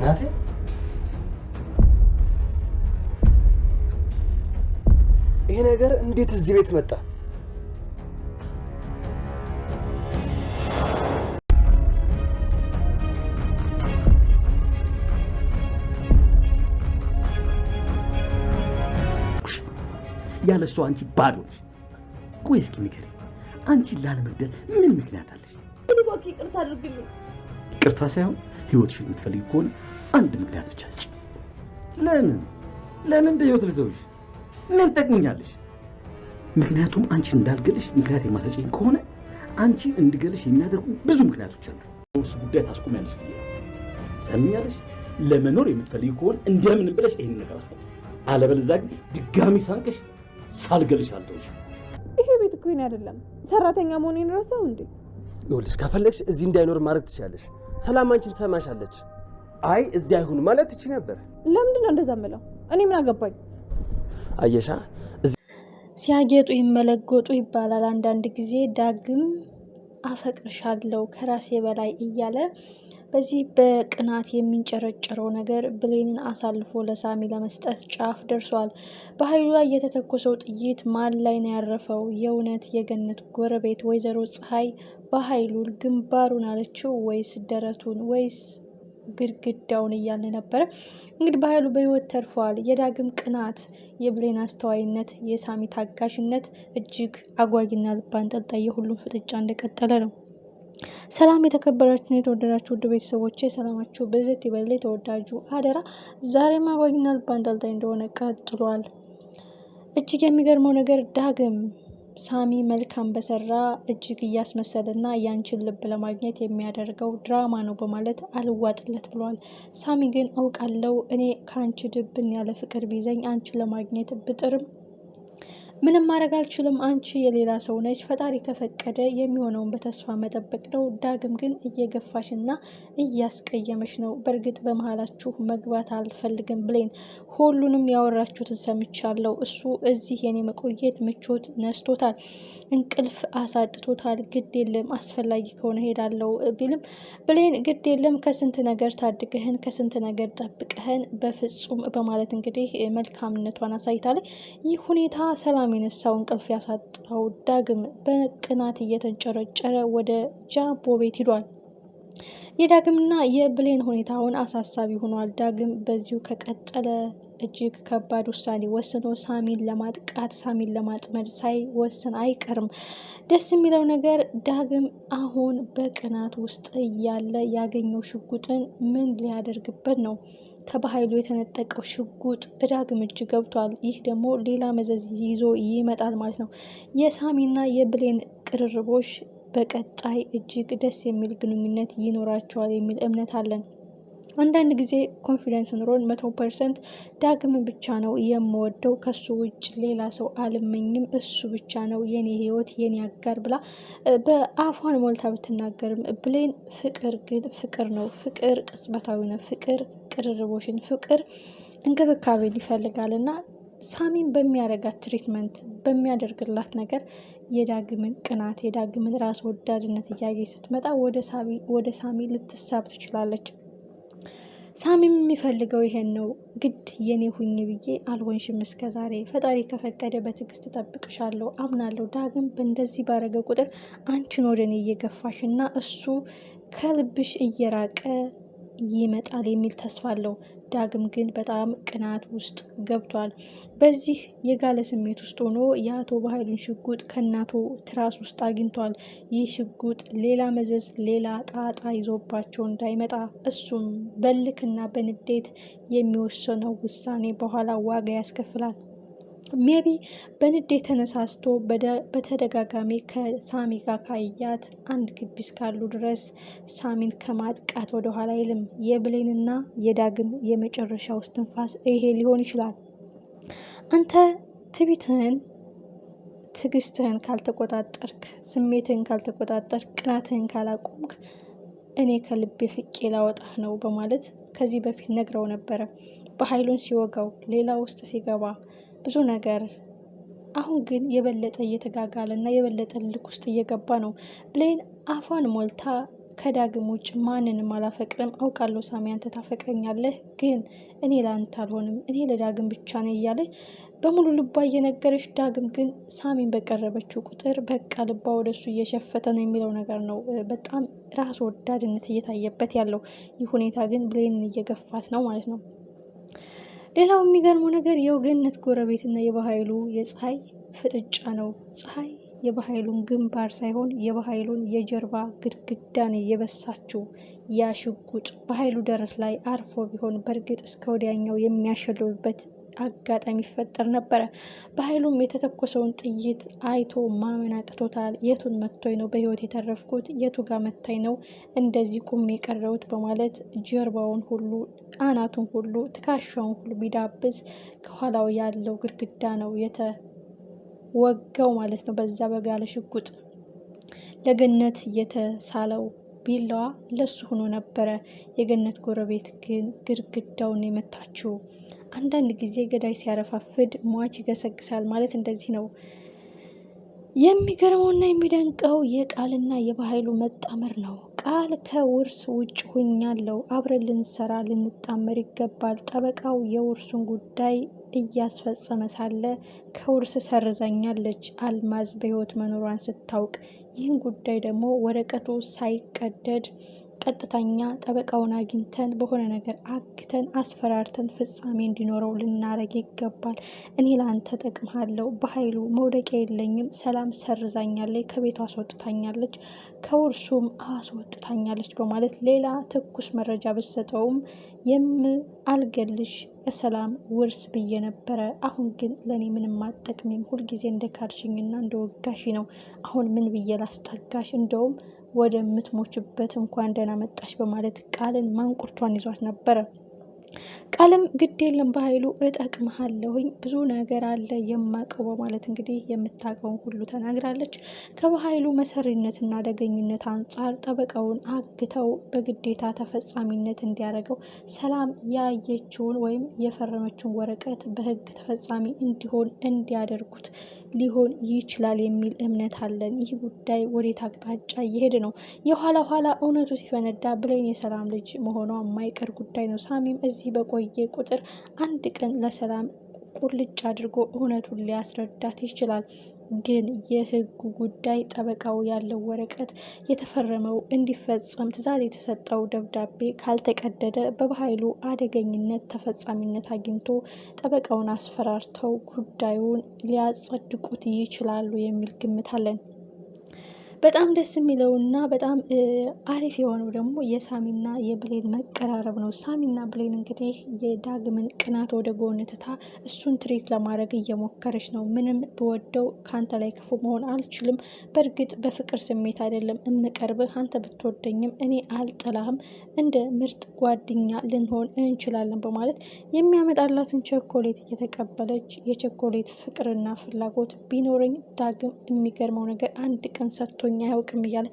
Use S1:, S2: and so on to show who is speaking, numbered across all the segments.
S1: ናቴ ይሄ ነገር እንዴት እዚህ ቤት መጣ?
S2: ያለሷ አንቺ ባዶ ነሽ። ቆይ እስኪ ንገሪኝ፣ አንቺን ላለመግደል ምን ምክንያት አለሽ?
S3: እባክህ ይቅርታ አድርግልኝ።
S2: ይቅርታ ሳይሆን ህይወትሽን የምትፈልጊ ከሆነ አንድ ምክንያት ብቻ ስጪ። ለምን በህይወት ልተውሽ? ምን ጠቅሙኛለሽ? ምክንያቱም አንቺን እንዳልገልሽ ምክንያት የማሰጪኝ ከሆነ አንቺ እንድገልሽ የሚያደርጉ ብዙ ምክንያቶች አሉ። እሱ ጉዳይ ታስቆሚያለሽ ብዬ ሰምኛለሽ። ለመኖር የምትፈልጊ ከሆነ እንደምን ብለሽ ይሄን ነገር አስቆም። አለበለዚያ ግን ድጋሚ ሳንቀሽ ሳልገልሽ አልተውሽ።
S3: ይሄ ቤት እኮ የኔ አይደለም። ሰራተኛ መሆኔን ረሳው እንዴ?
S1: ይኸውልሽ ከፈለግሽ እዚህ እንዳይኖር ማድረግ ትችያለሽ። ሰላም አንቺን ትሰማሻለች። አይ እዚህ አይሁን ማለት ትችይ ነበር።
S3: ለምንድን ነው እንደዛ የምለው? እኔ ምን አገባኝ?
S1: አየሻ
S4: ሲያጌጡ ይመለጎጡ ይባላል። አንዳንድ ጊዜ ዳግም አፈቅርሻለሁ ከራሴ በላይ እያለ በዚህ በቅናት የሚንጨረጨረው ነገር ብሌንን አሳልፎ ለሳሚ ለመስጠት ጫፍ ደርሷል። በኃይሉ ላይ የተተኮሰው ጥይት ማን ላይ ነው ያረፈው? የእውነት የገነት ጎረቤት ወይዘሮ ፀሐይ በኃይሉ ግንባሩን አለችው ወይስ ደረቱን ወይስ ግድግዳውን እያለ ነበረ። እንግዲህ በኃይሉ በህይወት ተርፏል። የዳግም ቅናት፣ የብሌን አስተዋይነት፣ የሳሚ ታጋሽነት እጅግ አጓጊና ልብ አንጠልጣይ የሁሉም ፍጥጫ እንደቀጠለ ነው። ሰላም የተከበራችሁ የተወደዳችሁ ውድ ቤተሰቦቼ ሰላማችሁ በዘት ይበል። ተወዳጁ አደራ ዛሬም አጓጊና ልብ አንጠልጣይ እንደሆነ ቀጥሏል። እጅግ የሚገርመው ነገር ዳግም ሳሚ መልካም በሰራ እጅግ እያስመሰለና ያንቺን ልብ ለማግኘት የሚያደርገው ድራማ ነው በማለት አልዋጥለት ብሏል። ሳሚ ግን አውቃለው እኔ ከአንቺ ድብን ያለ ፍቅር ቢዘኝ አንቺን ለማግኘት ብጥርም ምንም ማድረግ አልችልም። አንቺ የሌላ ሰው ነች። ፈጣሪ ከፈቀደ የሚሆነውን በተስፋ መጠበቅ ነው። ዳግም ግን እየገፋሽና እያስቀየመሽ ነው። በእርግጥ በመሀላችሁ መግባት አልፈልግም ብሌን፣ ሁሉንም ያወራችሁትን ሰምቻለሁ። እሱ እዚህ የኔ መቆየት ምቾት ነስቶታል፣ እንቅልፍ አሳጥቶታል። ግድ የለም አስፈላጊ ከሆነ ሄዳለሁ ቢልም ብሌን ግድ የለም ከስንት ነገር ታድገህን ከስንት ነገር ጠብቀህን በፍጹም በማለት እንግዲህ መልካምነቷን አሳይታለች። ይህ ሁኔታ ሰላም የነሳው እንቅልፍ ያሳጣው ዳግም በቅናት እየተንጨረጨረ ወደ ጃምቦ ቤት ሂዷል። የዳግምና የብሌን ሁኔታውን አሳሳቢ ሆኗል። ዳግም በዚሁ ከቀጠለ እጅግ ከባድ ውሳኔ ወስኖ ሳሚን ለማጥቃት ሳሚን ለማጥመድ ሳይወስን አይቀርም። ደስ የሚለው ነገር ዳግም አሁን በቅናት ውስጥ እያለ ያገኘው ሽጉጥን ምን ሊያደርግበት ነው? ከባኃይሉ የተነጠቀው ሽጉጥ ዳግም እጅ ገብቷል። ይህ ደግሞ ሌላ መዘዝ ይዞ ይመጣል ማለት ነው። የሳሚና የብሌን ቅርርቦች በቀጣይ እጅግ ደስ የሚል ግንኙነት ይኖራቸዋል የሚል እምነት አለን። አንዳንድ ጊዜ ኮንፊደንስ ኑሮን 100% ዳግምን ብቻ ነው የምወደው፣ ከሱ ውጭ ሌላ ሰው አልመኝም፣ እሱ ብቻ ነው የኔ ህይወት የኔ አጋር ብላ በአፏን ሞልታ ብትናገርም ብሌን ፍቅር ግን ፍቅር ነው። ፍቅር ቅጽበታዊ ነው። ፍቅር ቅርርቦሽን፣ ፍቅር እንክብካቤን ይፈልጋል እና ሳሚን በሚያደርጋት ትሪትመንት በሚያደርግላት ነገር የዳግምን ቅናት የዳግምን ራስ ወዳድነት እያየች ስትመጣ ወደ ሳሚ ልትሳብ ትችላለች። ሳሚም የሚፈልገው ይሄን ነው። ግድ የኔ ሁኝ ብዬ አልሆንሽም እስከ ዛሬ፣ ፈጣሪ ከፈቀደ በትዕግስት ጠብቅሻለሁ፣ አምናለሁ። ዳግም በእንደዚህ ባረገ ቁጥር አንቺን ወደ እኔ እየገፋሽ እና እሱ ከልብሽ እየራቀ ይመጣል የሚል ተስፋ አለው። ዳግም ግን በጣም ቅናት ውስጥ ገብቷል። በዚህ የጋለ ስሜት ውስጥ ሆኖ የአቶ በኃይሉን ሽጉጥ ከእናቱ ትራስ ውስጥ አግኝቷል። ይህ ሽጉጥ ሌላ መዘዝ ሌላ ጣጣ ይዞባቸው እንዳይመጣ እሱም በልክና በንዴት የሚወሰነው ውሳኔ በኋላ ዋጋ ያስከፍላል። ሜቢ በንዴት ተነሳስቶ በተደጋጋሚ ከሳሚ ጋር ካያት አንድ ግቢ እስካሉ ድረስ ሳሚን ከማጥቃት ወደ ኋላ አይልም። የብሌንና የዳግም የመጨረሻው እስትንፋስ ይሄ ሊሆን ይችላል። አንተ ትዕግስትህን ካልተቆጣጠርክ፣ ስሜትህን ካልተቆጣጠርክ፣ ቅናትህን ካላቆምክ እኔ ከልቤ ፍቄ ላወጣህ ነው በማለት ከዚህ በፊት ነግረው ነበረ። በኃይሉን ሲወጋው ሌላ ውስጥ ሲገባ ብዙ ነገር። አሁን ግን የበለጠ እየተጋጋለ እና የበለጠ ልክ ውስጥ እየገባ ነው። ብሌን አፏን ሞልታ ከዳግም ውጭ ማንንም አላፈቅርም። አውቃለሁ ሳሚ አንተ ታፈቅረኛለህ፣ ግን እኔ ለአንተ አልሆንም፣ እኔ ለዳግም ብቻ ነው እያለ በሙሉ ልቧ እየነገረች፣ ዳግም ግን ሳሚን በቀረበችው ቁጥር በቃ ልቧ ወደሱ እየሸፈተ ነው የሚለው ነገር ነው። በጣም ራስ ወዳድነት እየታየበት ያለው ይህ ሁኔታ ግን ብሌንን እየገፋት ነው ማለት ነው። ሌላው የሚገርመው ነገር የገነት ጎረቤትና የበኃይሉ የፀሐይ ፍጥጫ ነው። ፀሐይ የበኃይሉን ግንባር ሳይሆን የበኃይሉን የጀርባ ግድግዳን የበሳችው። ያ ሽጉጥ በኃይሉ ደረት ላይ አርፎ ቢሆን በእርግጥ እስከ ወዲያኛው የሚያሸልብበት አጋጣሚ ይፈጠር ነበረ። በኃይሉም የተተኮሰውን ጥይት አይቶ ማመን አቅቶታል። የቱን መቶኝ ነው በህይወት የተረፍኩት? የቱ ጋር መታኝ ነው እንደዚህ ቁም የቀረውት? በማለት ጀርባውን ሁሉ አናቱን ሁሉ ትከሻውን ሁሉ ቢዳብስ ከኋላው ያለው ግድግዳ ነው የተወጋው ማለት ነው። በዛ በጋለ ሽጉጥ ለገነት የተሳለው ቢላዋ ለሱ ሆኖ ነበረ። የገነት ጎረቤት ግን ግድግዳውን የመታችው። አንዳንድ ጊዜ ገዳይ ሲያረፋፍድ ሟች ይገሰግሳል ማለት እንደዚህ ነው። የሚገርመውና የሚደንቀው የቃልና የበኃይሉ መጣመር ነው። ቃል ከውርስ ውጭ ሁኛለው፣ አብረን ልንሰራ ልንጣመር ይገባል። ጠበቃው የውርሱን ጉዳይ እያስፈጸመ ሳለ ከውርስ ሰርዛኛለች አልማዝ በህይወት መኖሯን ስታውቅ። ይህን ጉዳይ ደግሞ ወረቀቱ ሳይቀደድ ቀጥተኛ ጠበቃውን አግኝተን በሆነ ነገር አግተን አስፈራርተን ፍጻሜ እንዲኖረው ልናረግ ይገባል። እኔ ለአንተ ጠቅምሃለሁ፣ በኃይሉ መውደቂያ የለኝም፣ ሰላም ሰርዛኛለች፣ ከቤቷ አስወጥታኛለች፣ ከውርሱም አስወጥታኛለች በማለት ሌላ ትኩስ መረጃ ብሰጠውም አልገልሽ የሰላም ውርስ ብዬ ነበረ። አሁን ግን ለእኔ ምንም አጠቅሚም፣ ሁልጊዜ እንደ ካድሽኝና እንደ ወጋሽ ነው። አሁን ምን ብዬ ላስጠጋሽ? እንደውም ወደ ምትሞችበት እንኳን ደህና መጣሽ በማለት ቃልን ማንቁርቷን ይዟት ነበረ። ቃልም ግድ የለም በኃይሉ እጠቅምሃለሁኝ፣ ብዙ ነገር አለ የማቀው በማለት እንግዲህ የምታውቀውን ሁሉ ተናግራለች። ከበኃይሉ መሰሪነትና አደገኝነት አንጻር ጠበቃውን አግተው በግዴታ ተፈጻሚነት እንዲያደርገው ሰላም ያየችውን ወይም የፈረመችውን ወረቀት በሕግ ተፈጻሚ እንዲሆን እንዲያደርጉት ሊሆን ይችላል የሚል እምነት አለን። ይህ ጉዳይ ወዴት አቅጣጫ እየሄደ ነው? የኋላ ኋላ እውነቱ ሲፈነዳ ብሌን የሰላም ልጅ መሆኗ የማይቀር ጉዳይ ነው። ሳሚም እዚህ በቆየ ቁጥር አንድ ቀን ለሰላም ቁልጭ አድርጎ እውነቱን ሊያስረዳት ይችላል። ግን የህጉ ጉዳይ ጠበቃው ያለው ወረቀት የተፈረመው እንዲፈጸም ትዕዛዝ የተሰጠው ደብዳቤ ካልተቀደደ በበኃይሉ አደገኝነት ተፈጻሚነት አግኝቶ ጠበቃውን አስፈራርተው ጉዳዩን ሊያጸድቁት ይችላሉ የሚል ግምት አለን። በጣም ደስ የሚለውና በጣም አሪፍ የሆነው ደግሞ የሳሚና የብሌን መቀራረብ ነው። ሳሚና ብሌን እንግዲህ የዳግምን ቅናት ወደ ጎን ትታ እሱን ትሪት ለማድረግ እየሞከረች ነው። ምንም ብወደው ከአንተ ላይ ክፉ መሆን አልችልም። በእርግጥ በፍቅር ስሜት አይደለም እምቀርብህ፣ አንተ ብትወደኝም እኔ አልጠላህም፣ እንደ ምርጥ ጓደኛ ልንሆን እንችላለን በማለት የሚያመጣላትን ቸኮሌት እየተቀበለች የቸኮሌት ፍቅርና ፍላጎት ቢኖረኝ ዳግም የሚገርመው ነገር አንድ ቀን ሰጥቶ አያውቅም እያለ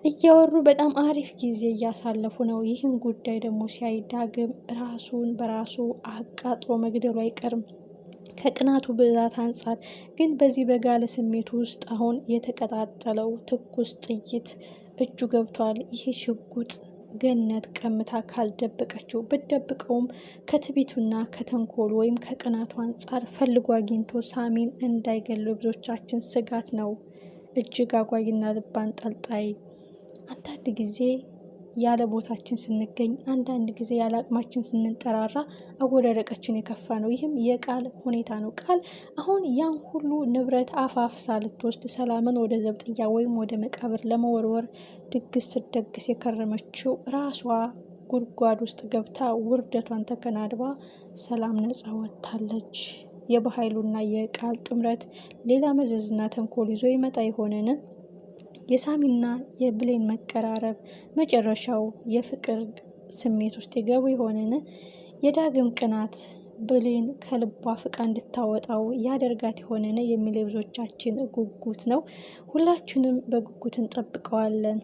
S4: እያወሩ በጣም አሪፍ ጊዜ እያሳለፉ ነው። ይህን ጉዳይ ደግሞ ሲያይ ዳግም ራሱን በራሱ አቃጥሎ መግደሉ አይቀርም ከቅናቱ ብዛት አንጻር። ግን በዚህ በጋለ ስሜት ውስጥ አሁን የተቀጣጠለው ትኩስ ጥይት እጁ ገብቷል። ይህ ሽጉጥ ገነት ቀምታ ካልደበቀችው ብትደብቀውም ከትቢቱና ከተንኮሉ ወይም ከቅናቱ አንጻር ፈልጎ አግኝቶ ሳሚን እንዳይገሉ ብዙዎቻችን ስጋት ነው። እጅግ አጓጊና ልብ አንጠልጣይ። አንዳንድ ጊዜ ያለ ቦታችን ስንገኝ፣ አንዳንድ ጊዜ ያለ አቅማችን ስንጠራራ አወዳደቃችን የከፋ ነው። ይህም የቃል ሁኔታ ነው። ቃል አሁን ያን ሁሉ ንብረት አፋፍሳ ልትወስድ ሰላምን ወደ ዘብጥያ ወይም ወደ መቃብር ለመወርወር ድግስ ስትደግስ የከረመችው ራሷ ጉድጓድ ውስጥ ገብታ ውርደቷን ተከናድባ ሰላም ነጻ ወጥታለች። የበኃይሉና የቃል ጥምረት ሌላ መዘዝና ተንኮል ይዞ ይመጣ ይሆንን? የሳሚና የብሌን መቀራረብ መጨረሻው የፍቅር ስሜት ውስጥ ይገቡ ይሆንን? የዳግም ቅናት ብሌን ከልቧ ፍቃ እንድታወጣው ያደርጋት ይሆንን የሚል የብዙዎቻችን ጉጉት ነው። ሁላችንም በጉጉት እንጠብቀዋለን።